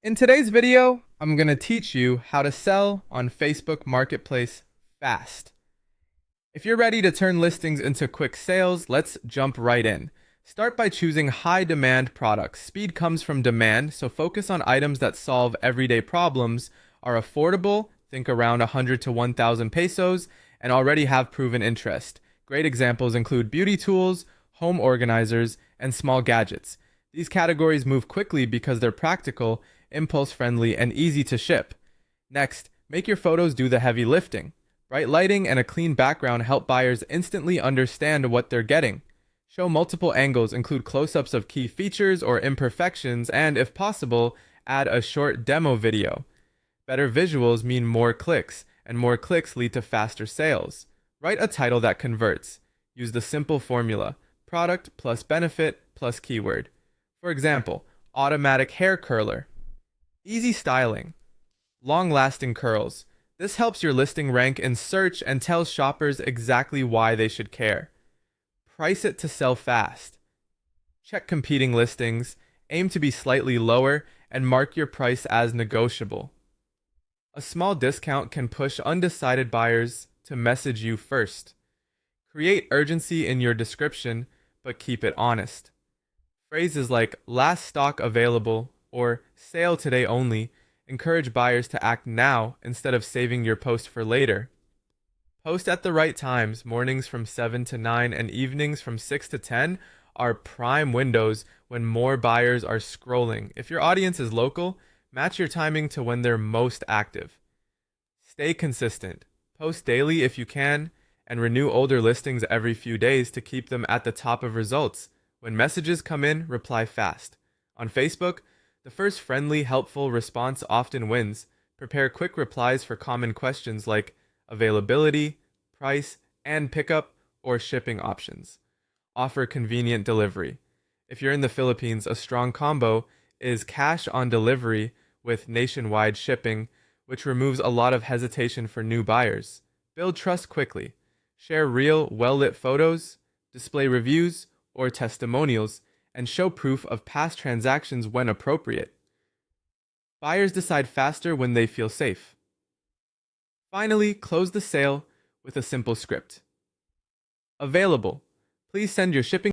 In today's video, I'm going to teach you how to sell on Facebook Marketplace fast. If you're ready to turn listings into quick sales, let's jump right in. Start by choosing high demand products. Speed comes from demand, so focus on items that solve everyday problems, are affordable, think around 100 to 1,000 pesos, and already have proven interest. Great examples include beauty tools, home organizers, and small gadgets. These categories move quickly because they're practical, impulse-friendly, and easy to ship. Next, make your photos do the heavy lifting. Bright lighting and a clean background help buyers instantly understand what they're getting. Show multiple angles, include close-ups of key features or imperfections, and, if possible, add a short demo video. Better visuals mean more clicks, and more clicks lead to faster sales. Write a title that converts. Use the simple formula: product plus benefit plus keyword. For example, automatic hair curler. Easy styling. Long-lasting curls. This helps your listing rank in search and tells shoppers exactly why they should care. Price it to sell fast. Check competing listings, aim to be slightly lower, and mark your price as negotiable. A small discount can push undecided buyers to message you first. Create urgency in your description, but keep it honest. Phrases like "last stock available" or "sale today only" encourage buyers to act now instead of saving your post for later. Post at the right times. Mornings from 7 to 9 and evenings from 6 to 10 are prime windows when more buyers are scrolling. If your audience is local, match your timing to when they're most active. Stay consistent. Post daily if you can, and renew older listings every few days to keep them at the top of results. When messages come in, reply fast. On Facebook, the first friendly, helpful response often wins. Prepare quick replies for common questions like availability, price, and pickup or shipping options. Offer convenient delivery. If you're in the Philippines, a strong combo is cash on delivery with nationwide shipping, which removes a lot of hesitation for new buyers. Build trust quickly. Share real, well-lit photos, display reviews or testimonials, and show proof of past transactions when appropriate. Buyers decide faster when they feel safe. Finally, close the sale with a simple script. Available. Please send your shipping